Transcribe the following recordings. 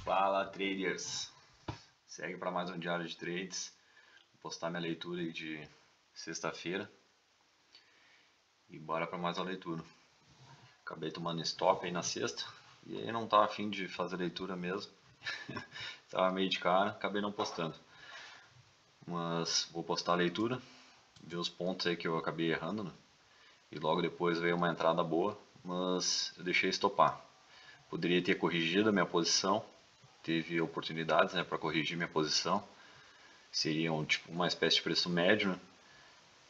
Fala, traders! Segue para mais um diário de trades. Vou postar minha leitura aí de sexta-feira e bora para mais uma leitura. Acabei tomando stop aí na sexta e aí não tava afim de fazer leitura mesmo. Tava meio de cara, acabei não postando. Mas vou postar a leitura, ver os pontos aí que eu acabei errando, né? E logo depois veio uma entrada boa, mas eu deixei estopar. Poderia ter corrigido a minha posição, teve oportunidades, né, para corrigir minha posição. Seriam tipo uma espécie de preço médio, né?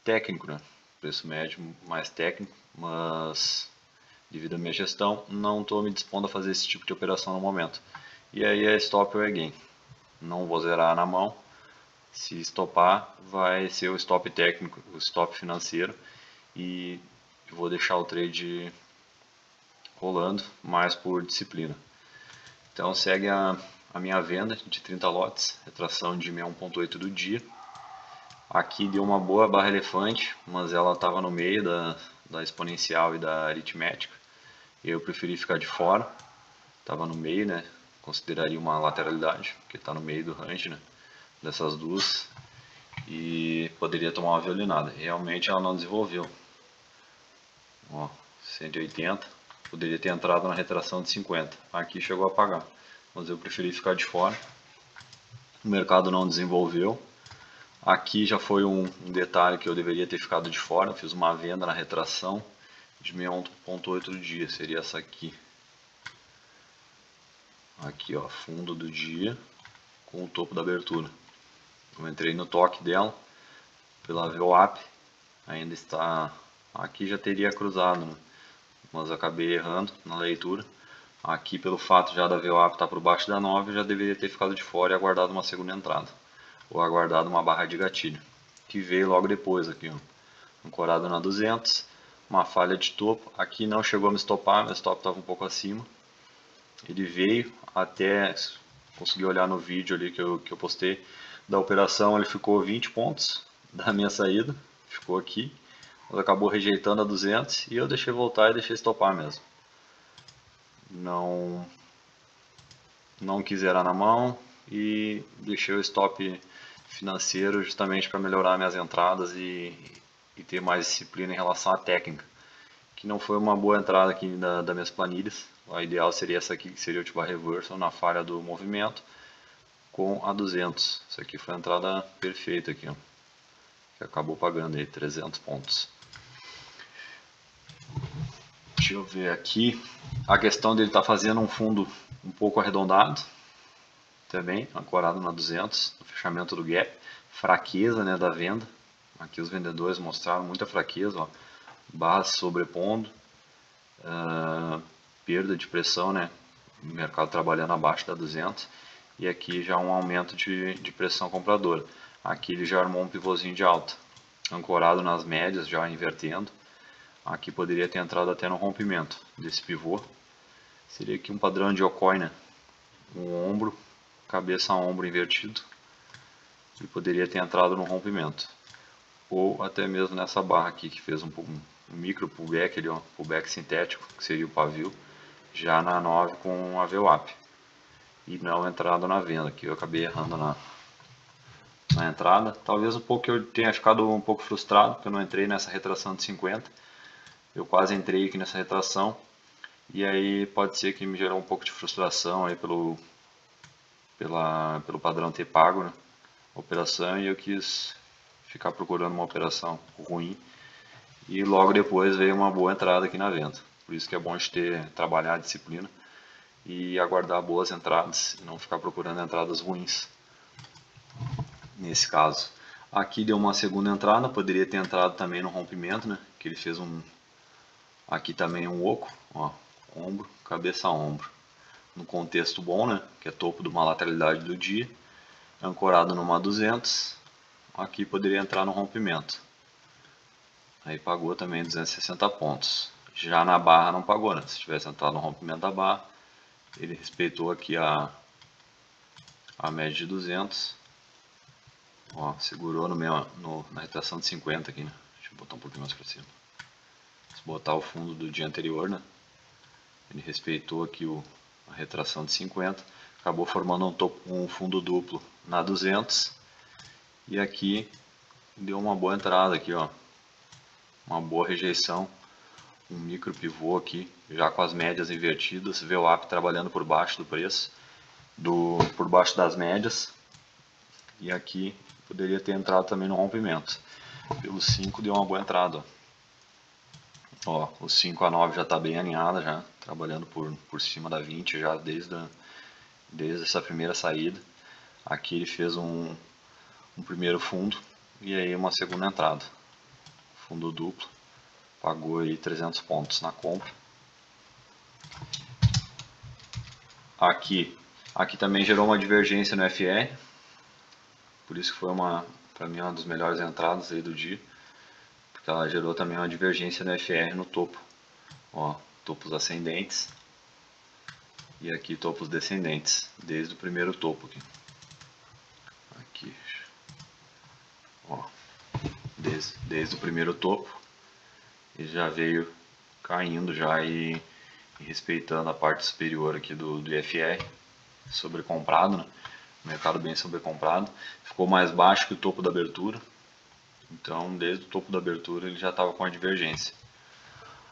Técnico, né? Preço médio mais técnico, mas devido à minha gestão não estou me dispondo a fazer esse tipo de operação no momento. E aí é stop ou é gain. Não vou zerar na mão. Se estopar, vai ser o stop técnico, o stop financeiro, e vou deixar o trade rolando mais por disciplina. Então segue a minha venda de 30 lotes, retração de 61,8 do dia. Aqui deu uma boa barra elefante, mas ela estava no meio da exponencial e da aritmética. Eu preferi ficar de fora, estava no meio, né? Consideraria uma lateralidade, porque está no meio do range, né? Dessas duas. E poderia tomar uma violinada. Realmente ela não desenvolveu. Ó, 180. Poderia ter entrado na retração de 50. Aqui chegou a pagar, mas eu preferi ficar de fora. O mercado não desenvolveu. Aqui já foi um detalhe que eu deveria ter ficado de fora. Eu fiz uma venda na retração de 61,8 do dia. Seria essa aqui. Aqui, ó, fundo do dia com o topo da abertura. Eu entrei no toque dela pela VWAP. Ainda está... Aqui já teria cruzado, né? Mas acabei errando na leitura. Aqui, pelo fato já da VWAP estar por baixo da 9, eu já deveria ter ficado de fora e aguardado uma segunda entrada. Ou aguardado uma barra de gatilho, que veio logo depois aqui, ó. Ancorado na 200, uma falha de topo. Aqui não chegou a me estopar, meu stop estava um pouco acima. Ele veio até, consegui olhar no vídeo ali que eu postei da operação, ele ficou 20 pontos da minha saída, ficou aqui. Mas acabou rejeitando a 200 e eu deixei voltar e deixei estopar mesmo. Não quis zerar na mão e deixei o stop financeiro justamente para melhorar minhas entradas e ter mais disciplina em relação à técnica, que não foi uma boa entrada aqui das minhas planilhas. A ideal seria essa aqui, que seria o tipo a reversal na falha do movimento com a 200. Isso aqui foi a entrada perfeita aqui, ó, que acabou pagando aí 300 pontos. Deixa eu ver aqui, a questão dele estar fazendo um fundo um pouco arredondado, também ancorado na 200, no fechamento do gap, fraqueza, né, da venda. Aqui os vendedores mostraram muita fraqueza, ó, barras sobrepondo, perda de pressão, né, o mercado trabalhando abaixo da 200, e aqui já um aumento de pressão compradora. Aqui ele já armou um pivôzinho de alta, ancorado nas médias, já invertendo. Aqui poderia ter entrado até no rompimento desse pivô. Seria aqui um padrão de Okoi, né, um ombro, cabeça a ombro invertido, e poderia ter entrado no rompimento, ou até mesmo nessa barra aqui que fez um micro pullback, ali, ó, pullback sintético, que seria o pavio, já na 9 com a VWAP, e não entrado na venda, que eu acabei errando na entrada. Talvez um pouco eu tenha ficado um pouco frustrado, porque eu não entrei nessa retração de 50, eu quase entrei aqui nessa retração, e aí pode ser que me gerou um pouco de frustração aí pelo padrão ter pago, né, a operação, e eu quis ficar procurando uma operação ruim, e logo depois veio uma boa entrada aqui na venda. Por isso que é bom de trabalhar a disciplina e aguardar boas entradas e não ficar procurando entradas ruins. Nesse caso, aqui deu uma segunda entrada, poderia ter entrado também no rompimento, né? Que ele fez aqui também um oco, ó, ombro, cabeça a ombro. No contexto bom, né? Que é topo de uma lateralidade do dia, ancorado numa 200. Aqui poderia entrar no rompimento. Aí pagou também 260 pontos. Já na barra não pagou, né? Se tivesse entrado no rompimento da barra, ele respeitou aqui a média de 200. Ó, segurou na retração de 50 aqui, né? Deixa eu botar um pouquinho mais para cima. Se botar o fundo do dia anterior, né? Ele respeitou aqui uma retração de 50, acabou formando um fundo duplo na 200, e aqui deu uma boa entrada aqui, ó, uma boa rejeição, um micro pivô aqui, já com as médias invertidas, VWAP trabalhando por baixo do preço, por baixo das médias, e aqui poderia ter entrado também no rompimento. Pelo 5 deu uma boa entrada, ó, o 5 a 9 já está bem alinhada, já trabalhando por cima da 20 já desde essa primeira saída. Aqui ele fez um primeiro fundo e aí uma segunda entrada, fundo duplo, pagou aí 300 pontos na compra. Aqui também gerou uma divergência no FR, por isso que foi para mim uma das melhores entradas aí do dia, porque ela gerou também uma divergência no FR no topo, ó, topos ascendentes e aqui topos descendentes, desde o primeiro topo aqui, ó, desde o primeiro topo, ele já veio caindo já e respeitando a parte superior aqui do IFR, sobrecomprado, né? Mercado bem sobrecomprado, ficou mais baixo que o topo da abertura, então desde o topo da abertura ele já estava com a divergência.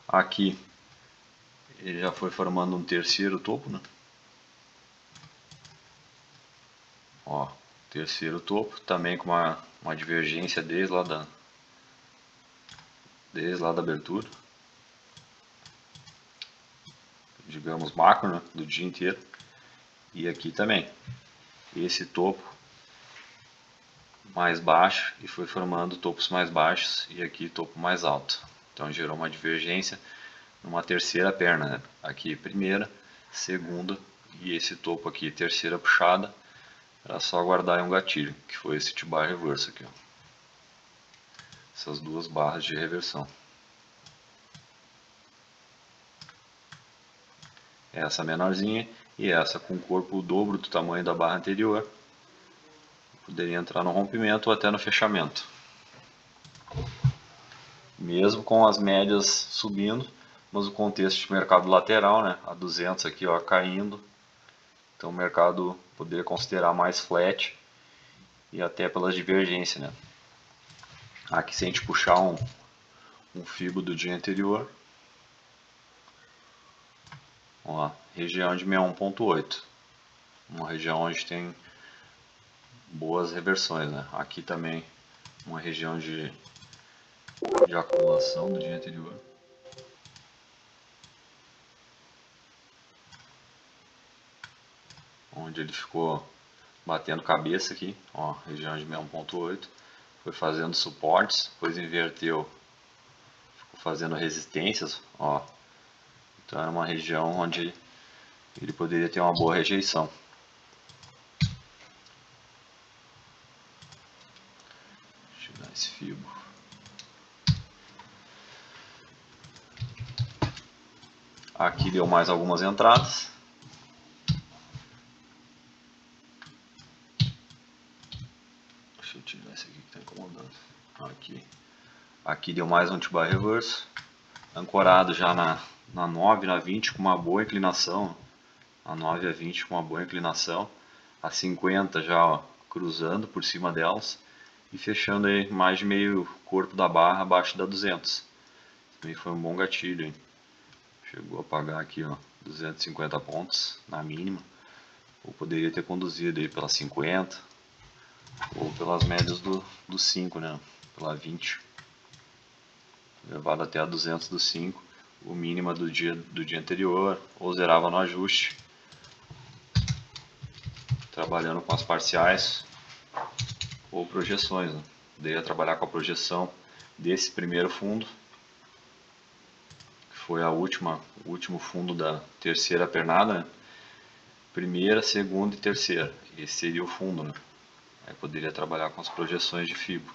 Aqui ele já foi formando um terceiro topo, né? Ó, terceiro topo, também com uma divergência desde lá da abertura, digamos macro, né, do dia inteiro. E aqui também, esse topo mais baixo e foi formando topos mais baixos e aqui topo mais alto. Então gerou uma divergência numa terceira perna, né? Aqui primeira, segunda e esse topo aqui terceira puxada. Era só aguardar um gatilho, que foi esse T-bar reverso aqui, ó. Essas duas barras de reversão. Essa menorzinha e essa com o corpo o dobro do tamanho da barra anterior. Poderia entrar no rompimento ou até no fechamento. Mesmo com as médias subindo, mas o contexto de mercado lateral, né? A 200 aqui, ó, caindo. Então o mercado poderia considerar mais flat e até pelas divergências, né? Aqui se a gente puxar um fibo do dia anterior, ó, região de 61.8, uma região onde tem boas reversões, né? Aqui também uma região de acumulação do dia anterior. Onde ele ficou batendo cabeça aqui, ó, região de 61.8, foi fazendo suportes, depois inverteu, ficou fazendo resistências, ó. Então era uma região onde ele poderia ter uma boa rejeição. Deixa eu tirar esse fibo. Aqui deu mais algumas entradas. Deixa eu tirar esse aqui que está incomodando. Aqui deu mais um T-bar reverso. Ancorado já na 9, na 20 com uma boa inclinação. A 9 e a 20 com uma boa inclinação. A 50 já, ó, cruzando por cima delas. E fechando aí mais de meio corpo da barra abaixo da 200. Também foi um bom gatilho, hein? Chegou a pagar aqui, ó, 250 pontos na mínima. Ou poderia ter conduzido aí pelas 50. Ou pelas médias do 5, né? Pela 20. Levado até a 200 do 5. O mínimo do dia anterior. Ou zerava no ajuste. Trabalhando com as parciais. Ou projeções, né? Poderia trabalhar com a projeção desse primeiro fundo. Foi o último fundo da terceira pernada, né? Primeira, segunda e terceira. Esse seria o fundo, né? Aí poderia trabalhar com as projeções de fibo.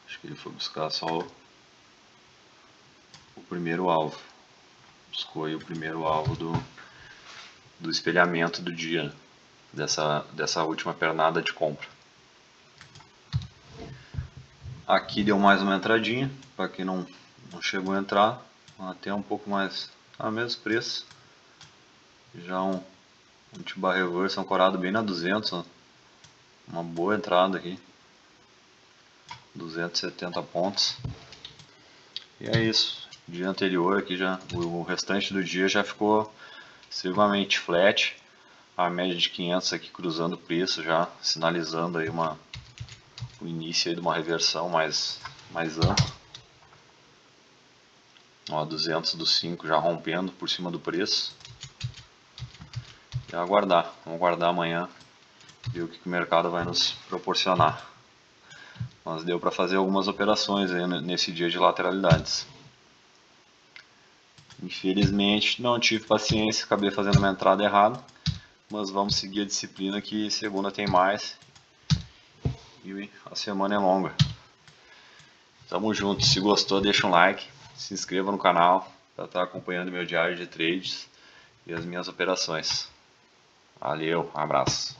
Acho que ele foi buscar só o primeiro alvo. Buscou aí o primeiro alvo do espelhamento do dia, né? Dessa última pernada de compra. Aqui deu mais uma entradinha, para quem não chegou a entrar. até um pouco mais a mesmo preço. Já um T-bar reverse ancorado bem na 200, ó. Uma boa entrada aqui, 270 pontos. E é isso. Dia anterior aqui já, o restante do dia já ficou extremamente flat. A média de 500 aqui cruzando o preço, já sinalizando aí o início aí de uma reversão mais ampla. Ó, 200 dos 5 já rompendo por cima do preço. E aguardar, vamos aguardar amanhã, ver o que o mercado vai nos proporcionar. Mas deu para fazer algumas operações aí nesse dia de lateralidades. Infelizmente não tive paciência, acabei fazendo uma entrada errada. Mas vamos seguir a disciplina que segunda tem mais e a semana é longa. Tamo junto, se gostou deixa um like, se inscreva no canal para estar acompanhando meu diário de trades e as minhas operações. Valeu, um abraço.